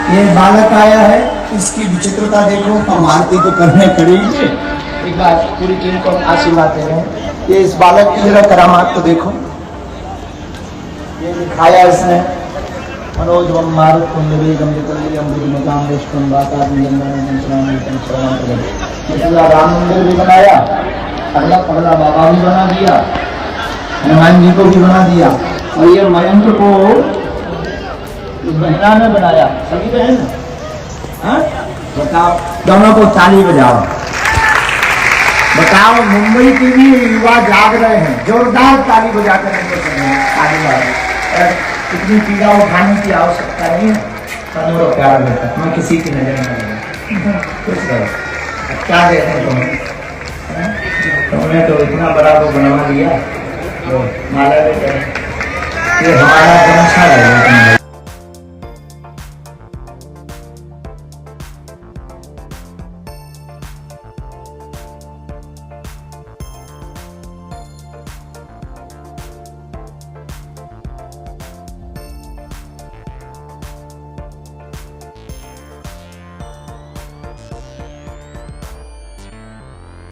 ये बालक आया है, इसकी विचित्रता देखो। हम आरती तो करने खड़ेंगे, एक बार पूरी टीम को आशीर्वाद दे रहे हैं। ये इस बालक की जरा करामात तो देखो। ये दिखाया इसने मनोज वम मारुत कुंडली गंभीर अमृतम रेशम बाता राम मंदिर भी बनाया, अगला पगला बाबा भी बना दिया, हनुमान जी को भी बना दिया, और ये मयंक को बहना ने बनाया। सभी बहन बताओ, दोनों को ताली बजाओ। बताओ, मुंबई के भी युवा जाग रहे हैं, जोरदार ताली बजाकर इनको ताली बजाओ। इतनी पीड़ा उठाने की आवश्यकता नहीं है। मेरा प्यार बेटा, मैं किसी की नजर में नहीं कुछ करो। क्या देते हैं तुम्हें? तुमने तो इतना बड़ा वो बनवा दिया, वो माला देते हैं। ये हमारा बंशा है।